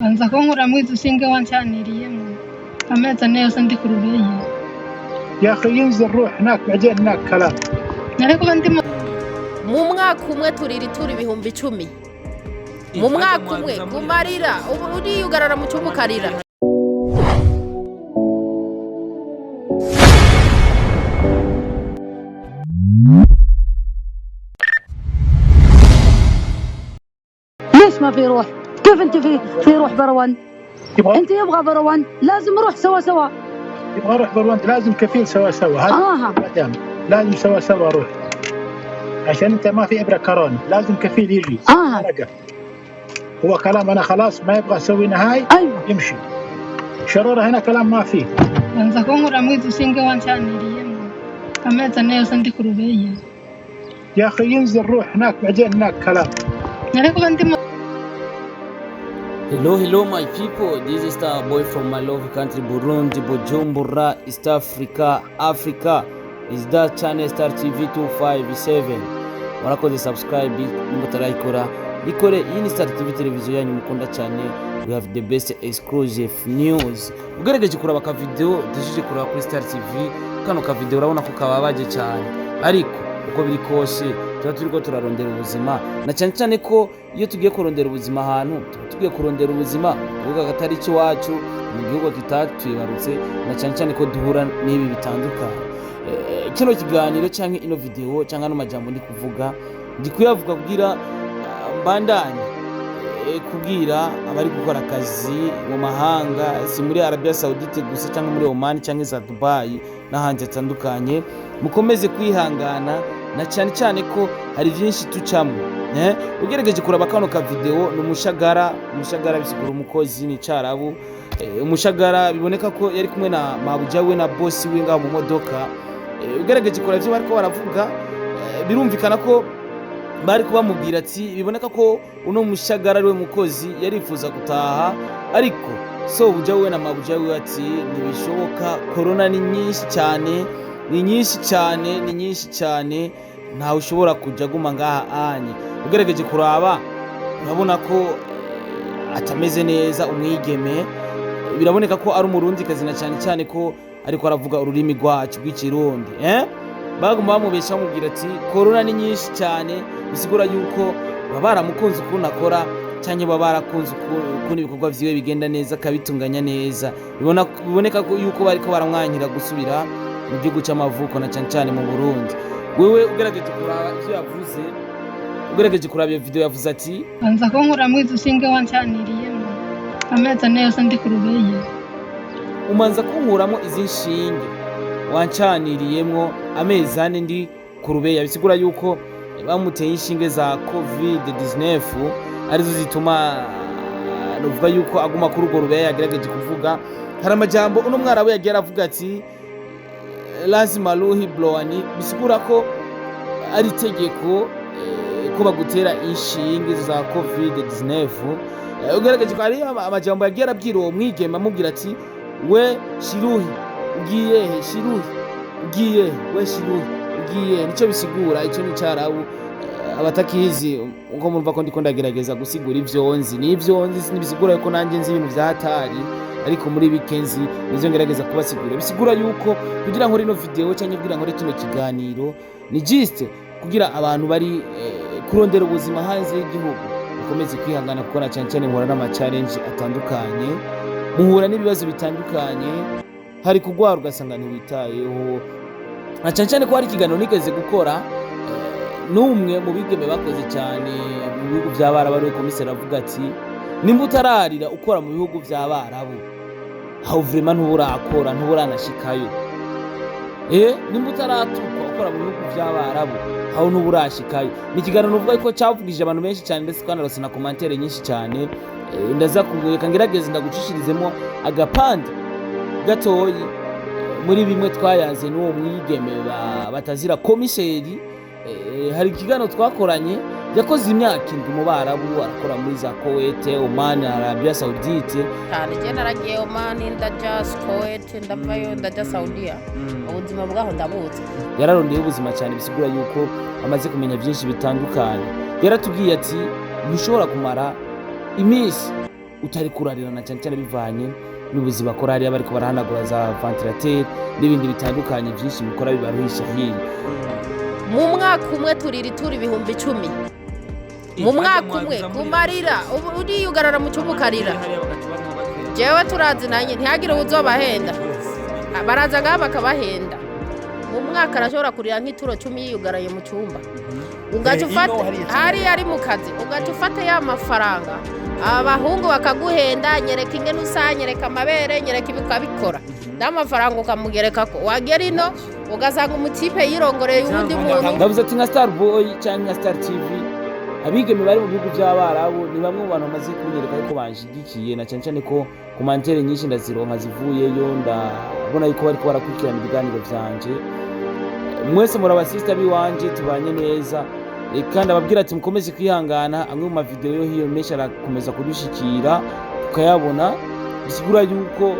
Anza kunkura mwiza usinge wancaniriyemo amezi ane yose ndi ku rubeye. يا أخي ينزل روح هناك بعدين هناك كلام. Nariko ndi mu mwaka umwe turira ituri ibihumbi 10 mu mwaka umwe kumarira uriyugarara mu cyumba ukarira. ليش ما في روح؟ كيف انت في روح بروان؟ انت يبغى بروان لازم نروح سوا. يبغى اروح بروان لازم كفيل سوا هذا لازم سوا روح عشان انت ما في ابره كورونا لازم كفيل يجي. هو كلام انا خلاص ما يبغى اسوي نهاية. ايوه يمشي شروره هنا كلام ما فيه. anza kunkura mwiza usinge wancaniriyemo amezi ane yose ndi ku rubeye. يا اخي ينزل روح هناك بعدين هناك كلام. Nariko ndi Hello my people, this is Star Boy from my love country Burundi, Bujumbura, East Africa. Is that channel Star TV 257. Warakoze subscribe mutarayikora ikore iyi ni Star TV televiziyo yanyu mukunda cyane. We have the best exclusive news. Ugerageje kuraba ka video dusije kuraba kuri Star TV kano ka video urabona ko kababaje cyane, ariko uko biri kose turiko turarondera ubuzima, na cyane ko iyo tugiye kurondera ubuzima ahantu tugiye kurondera ubuzima uvuga gatari cyo wacu mu gihugu kitatwibarutse, na cyane ko duhura n'ibi bitandukanye. Kino kiganiro cyangwa ino video cyangwa no majambo ndi kuvuga ndi kuyavuga kugira mbandanye kubwira abari gukora akazi mu mahanga, si muri Arabia Saudite gusa cyangwa muri Oman cyangwa za Dubai n'ahandi hatandukanye, mukomeze kwihangana na cyane ko hari byinshi tucamo. Ugerageje kuraba kano ka video n'umushagara bisigura umukozi ni Carabu. Umushagara biboneka ko yari kumwe na mabuja we na boss we ngaho mu modoka. Ugerageje kuraba ivyo bariko baravuga birumvikana ko bari kubamubwira ati biboneka ko uno mushagara ari we mukozi yarifuza gutaha, ariko so buja we na mabuja we ati ntibishoboka, corona ni nyinshi cyane ntawe ushobora kujya guma ngaha anye. Ugerageje kuraba urabona ko atameze neza, umwigeme biraboneka ko ari umurundi kazi, na cyane ko ariko aravuga ururimi rwacu rw'ikirundi. Baguma bamubesha bamubwira ati corona ni nyinshi cyane, bisigura yuko baba baramukunze ukuntu akora cyane baba barakunze ukuntu ibikorwa vyiwe bigenda neza kabitunganya neza. Biboneka ko yuko bariko baramwanyira gusubira mu gihugu cy'amavuko, na cyane mu Burundi. Wewe ugerageje kuraba ivyo yavuze, ugerageje kuraba iyo video yavuze ati anza kunkura mwiza usinge wancaniriyemo amezi ane yose ndi ku rubeye. umanza kunkuramo izi nshinge wancaniriyemo amezi ane ndi ku rubeye, bisigura yuko bamuteye inshinge za COVID-19 arizo zituma nuvuga yuko aguma kuri urwo rubeye. Yagerageje kuvuga hari amajambo uno mwara we yagiye aravuga ati lazima ruhi blowani, bisigura ko ari tegeko ko bagutera inshinge za COVID-19. Ugerageje ko ari amajambo yagiye arabwira uwo mwigeme amubwira ati we shiruhi ugiye he, nico bisigura. Ico ni Carabu abatakizi uko murumva ko ndiko ndagerageza gusigura ivyonzi nibisigura yuko nanje nzi ibintu vyahatari, ariko muri weekends nizo ngerageza kubasigura. Bisigura yuko kugira ngo rino video cyangwa kugira ngo kino kiganiro ni just kugira abantu bari kurondera ubuzima hanze y'igihugu ukomeze kwihangana, kuko na cyane muhura n'ama challenge atandukanye, muhura n'ibibazo bitandukanye, hari kugwara ugasanga ntiwitayeho. Na cyane ko hari ikiganiro nigeze gukora n'umwe mu bigeme bakoze cyane mu bihugu by'Abarabu, ari komiseri avuga ati nimba utararira ukora mu bihugu by'Abarabu aho vraiment ntuburanashikayo. Nimba utaratuka ukora mu bihugu by'Abarabu aho ntuburashikayo. Ni ikiganiro uvuga ko cyavugije abantu benshi cyane, ndetse kanarose na commentaire nyinshi cyane. Ndaza kuguye kangerageze ndagucishirizemo agapande gatoyi muri bimwe twayaze n'uwo mwigeme batazira komiseri. Hari ikiganiro twakoranye yakoze imyaka 7 mu Barabu, arakora muri za Kuwait, Oman, Arabia Saudite. Je naragiye Oman, ndaja Kuwait, ndavayo ndaja Saudiya. Ubuzima bwaho ndabuze. Yararondeye ubuzima cyane, bisigura yuko amaze kumenya byinshi bitandukanye. Yaratubwiye ati ntushobora kumara iminsi utari kurarirana cyane cyane bivanye n'ubuzi bakora hariya bariko barahanagura za ventilateur n'ibindi bitandukanye byinshi bikora bibaruhisha hiyo. Mu mwaka umwe turiri turi ibihumbi 10 mu mwaka umwe kumarira uriyugarara mu cyumba ukarira. Jewe turazi nanye ntihagire uzobahenda baraza ngaha bakabahenda. Mu mwaka arashobora kurira nk'ituro 10 yiyugaraye mu cyumba. Ugaca ufata hari ari mu kazi ugaca ufata ya mafaranga abahungu bakaguhenda, nyereka ingene usa, nyereka amabere, nyereka ibikabikora n'amafaranga ukamugereka ko wagera ino ugasanga umutipe yirongoreye ubundi muntu. Ndavuze ati nka Star Boy cyangwa nka Star TV, abigeme bari mu bihugu by'abarabu ni bamwe mu bantu bamaze kunyereka ko banshigikiye, na cyane cyane ko komantere nyinshi ndazironka zivuyeyo, ndabona yuko bariko barakurikirana ibiganiro byanje. Mwese muri abasista biwanje tubanye neza, kandi ababwira ati mukomeze kwihangana. Amwe mu mavideo yo hiyo menshi arakomeza kudushikira tukayabona, bisigura yuko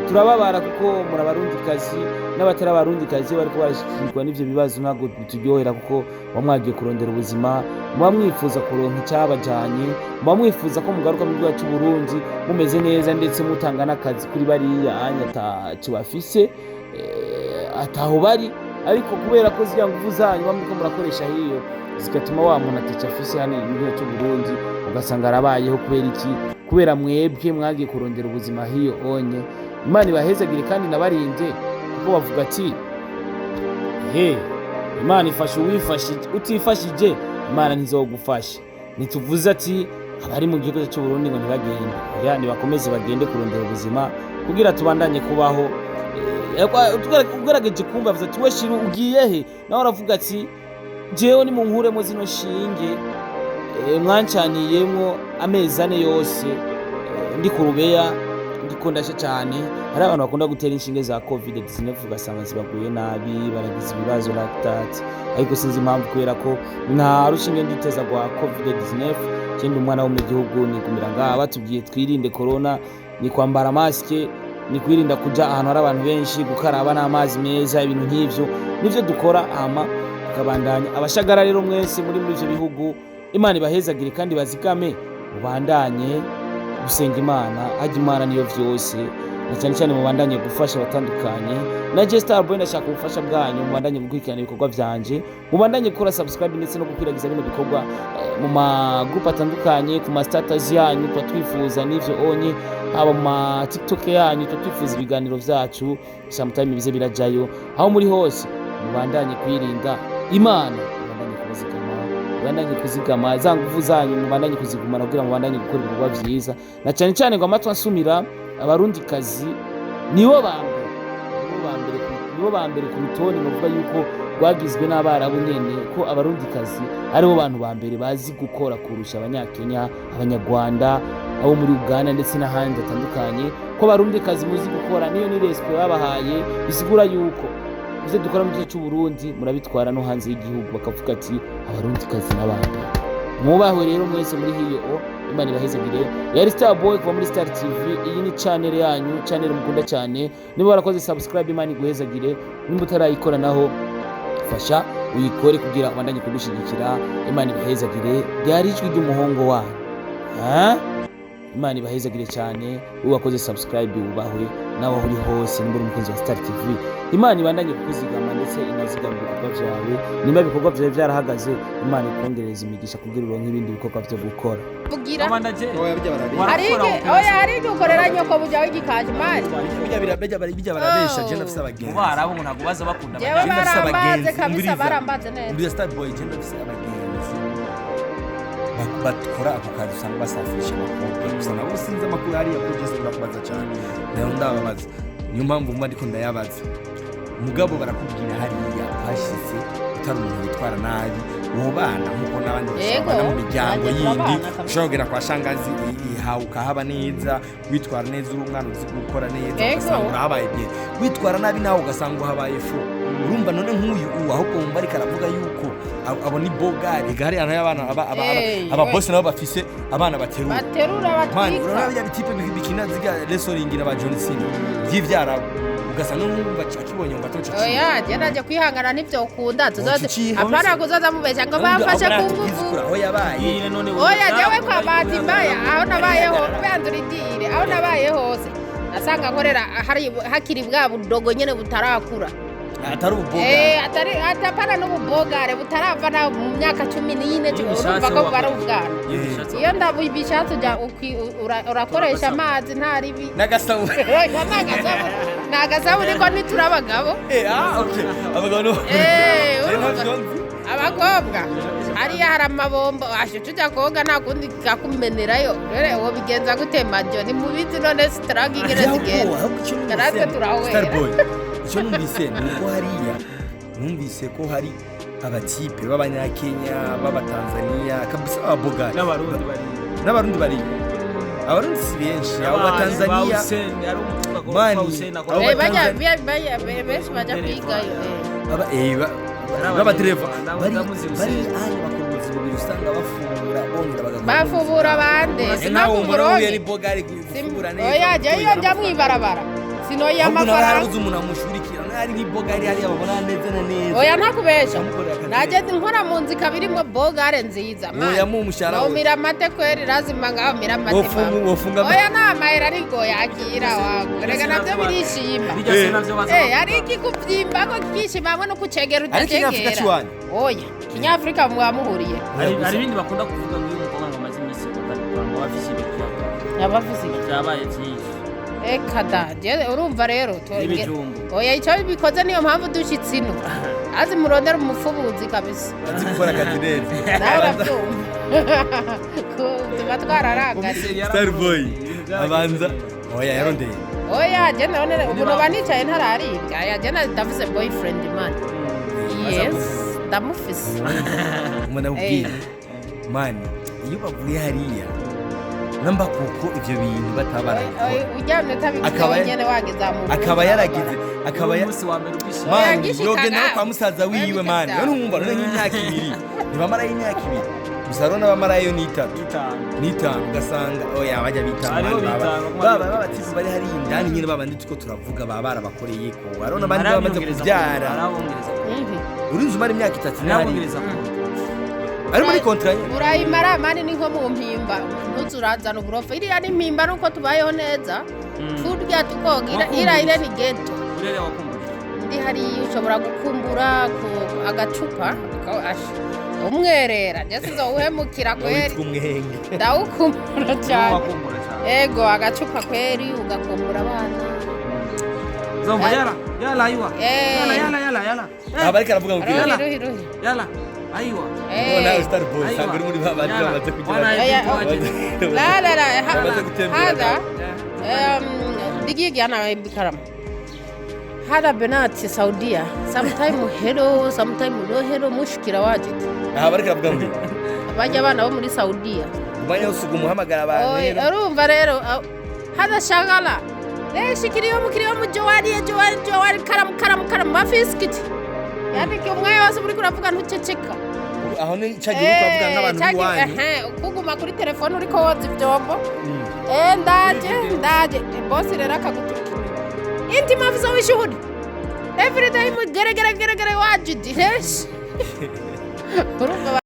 turababara kuko muri abarundikazi n'abatari abarundikazi bariko barashikirwa n'ivyo bibazo. Ntabwo bituryohera kuko bamwagiye kurondera ubuzima, muba mwifuza kuronka icyabajanye, muba mwifuza ko mugaruka mu gihugu cy'u Burundi mumeze neza ndetse mutanga n'akazi kuri bariya ataco bafise ataho bari, ariko kubera ko ziriya nguvu zanyu bamwe ko murakoresha hiyo zigatuma wa muntu ataco afise hano mu gihugu cy'u Burundi, ugasanga arabayeho kubera iki? Kubera mwebwe mwagiye kurondera ubuzima hiyo onye. Imana ibahezagire kandi nabarinde kuko bavuga ati Imana ifasha uwifashije, utifashije Imana ntizogufasha. Nituvuze ati abari mu gihugu cy'u Burundi ngo ntibagende, yani bakomeze bagende kurondera ubuzima kugira tubandanye kubaho. Ugerageje kumva avuze ati we Shiru ugiye he? Nawe aravuga ati jewe ni munkuremo zino shinge mwancaniyemwo amezi 4 yose ndi ku Rubeya ndiko ndashe cyane. Hari abantu bakunda gutera inshinge za COVID-19 ugasanga zibaguye nabi, baragize ibibazo lactate, ariko sinzi impamvu kubera ko nta rushinge nditeza rwa COVID-19. Kindi umwana wo mu gihugu ni kumira ngaha batubwiye twirinde corona, ni kwambara maske, ni kwirinda kuja ahantu hari abantu benshi, gukaraba n'amazi meza, ibintu nk'ivyo nivyo dukora ama tukabandanya. Abashagara rero mwese muri ivyo bihugu, Imana ibahezagire kandi bazigame, ubandanye gusenga Imana, ajya Imana niyo vyose, na cyane cyane mubandanye gufasha batandukanye. Na Star Boy ndashaka ubufasha bwanyu, mubandanye gukurikirana ibikorwa byanje, mubandanye gukora subscribe ndetse no gukwiragiza bino bikorwa mu ma group atandukanye, ku ma status yanyu twifuza n'ivyo onye, haba mu ma TikTok yanyu twifuza ibiganiro vyacu sometime bize birajayo. Aho muri hose mubandanye kwirinda Imana, mubandanye kuzigama za nguvu zanyu, mubandanye kuzigumana kugira mubandanye gukora ibikorwa vyiza. Na cyane cyane ngo amatwa nsumira abarundikazi nibo bambere ku rutonde, novuga yuko rwagizwe n'abarabu nyene, ko abarundikazi aribo bantu bambere bazi gukora kurusha abanyakenya, abanyarwanda, abo muri Uganda ndetse n'ahandi atandukanye. Ko abarundikazi muzi gukora, niyo ni respect babahaye, bisigura yuko ivyo dukora mu gihugu cy'u Burundi murabitwara no hanze y'igihugu, bakavuga ati abarundikazi n'abandi. Mwubahwe rero mwese muri hiyo, Imana ibahezagire. Yari Star Boy kuva muri Star TV. Iyi ni channel yanyu, channel mukunda cyane. Niba warakoze subscribe, Imana iguhezagire. Nimba utarayikora naho fasha uyikore kugira ubandanye kudushigikira. Imana ibahezagire. Byari ijwi ry'umuhongo wanyu. Imana ibahezagire cyane. Uwakoze subscribe ubahwe nawe uri hose, nimba uri umukunzi wa Star TV. Imana ibandanye kukuzigama ndetse inazigama ibikorwa byawe. Nimba ibikorwa byawe byarahagaze, Imana ikongereza imigisha kugira uronke ibindi bikorwa byo gukora. Bugira arige ukorera nyoko bujawe gikaje mari bijya barabesha. Je nafise abagenzi barabo ntago baza bakunda barambaze kabisa, barambaze neza. Muri Star Boy je nafise abagenzi bakora ako kazi usanga basafisha amakuru gusa, nabo sinzi amakuru hariya ko Jesse barakubaza cyane, nayo ndababaza. Niyo mpamvu mba ndiko ndayabaza. Mugabo barakubwira hariya hashize utari umuntu witwara nabi, uwo bana nkuko n'abandi basabana mu miryango yindi, ushobora kugera kwa shangazi ukahaba neza, witwara neza uri umwana uzi gukora neza, ugasanga urahabaye bye. Witwara nabi nawe ugasanga uhabaye fu. Urumva none nk'uyu ahubwo mumba ariko aravuga yuko abo ni bogari gari y'abana aba boss nabo bafise abana baterura batwika. Urabona bya bitipe bikina ziga wrestling n'aba John Cena by'ivyara ugasa n'umva akibonye ngo atoce oya je naje kwihangana nivyo ukunda tuzoze apana kuzoza mubesha ngo bamfashe kunguvu aho yabaye oya jewe kwa bahati mbaya aho nabayeho bandura idire aho nabaye hose asanga nkorera hakiri bwa budogo nyene butarakura atari ubugare atapana n'ubugare butarava na mu myaka 14 urumva ko bari ubwana iyo ndabibishatse ja urakoresha amazi ntari bi nagasabu nagasabu niko niturabagabo okay abagabo abakobwa hariya hari amabombo tujya koga nta kundi kakumenerayo rero uwo bigenza gute majo ni mubizi none stragi ingene zigenda natwe turahwera icyo numvise ni uko hariya numvise ko hari abatipe b'abanyakenya b'abatanzania kabisa ababogari n'abarundi bari abarundi si benshi abo batanzania mani benshi bajya kwigayo b'abadereva bari ahantu bakora ubuzima bubiri usanga bafungura bongera bafubura abandi sinakumuroge gufubura neza oya je iyo njya mwibarabara sino y'amafaranga umuntu umuntu amushurikira ari nk'ibogari hariya babona neza na neza oya ntakubesha nageze nkora mu nzi kabirimo bogare nziza oya mu mushara umira amate kweri lazima ngaho mira amate oya namahera ariko yakira wago rega navyo birishima ari iki kuvyimba ko kishima hamwe no kucegera utajegera oya kinyafrika mwamuhuriye hari ibindi bakunda kuvuga ngo uyu mukobwa ngo amaze imisi ngo bafise ibikwa yabafise byabaye byinshi ekada urumva rero oya icyo bikoze niyo mpamvu dushitse ino azi murondera umufubuzi kabisa azi gukora katineri nawe urabyumva tuba twararangariye Starboy abanza oya yarondeye oya je none ubu noba nicaye ntararibwa ya je ndavuze boyfriend man yes ndamufise umwana ubwira man iyo bavuye hariya namba kuko ivyo bintu batabaraye ujyane tabikanye nyene wagezamu akaba yaragize akaba umunsi wa mbere ubishaka man yogenda kwa musaza wiwe man none umva none nk'imyaka 2 ntibamara y'imyaka 2 musarona bamarayo ni 5 ugasanga oya bajya bitanga baba babatifu bari hari indani nyine babandi tuko turavuga baba barabakoreye ko arona bandi bamaze kubyara urinze umara imyaka 3 arabongereza ari muri kontranye urayimara mani ni nko mu mpimba ntuzurazana uburofa iriya ni mpimba nuko tubayeho neza turya tukogira ira ni ghetto urere wakumbura ndi hari ushobora gukumbura agacupa umwerera jese zo uhemukira kweri ndawukumbura cyane ego agacupa kweri ugakumbura abana zomba yala aywa yala abari karavuga ngo yala aywa bona Starboy sanguri muri babandi bamaze kugira la hada digigi ana bikaram hada benati Saudia sometime hello sometime no hello mushkira wajid abari karavuga ngo bajya abana bo muri Saudia ubanya usugu muhamagara abantu urumva rero hada shagala shikiriyo mukiriyo jowari karam mafiskiti yani umwe wose muri kuravuga ntuceceka aho ni cyagiye kuvuga n'abantu bwanyu kuguma kuri telefone uriko woza ivyombo ndaje boss rero akagutuka inti mafuza w'ishuhudi every time gere wajidi urumva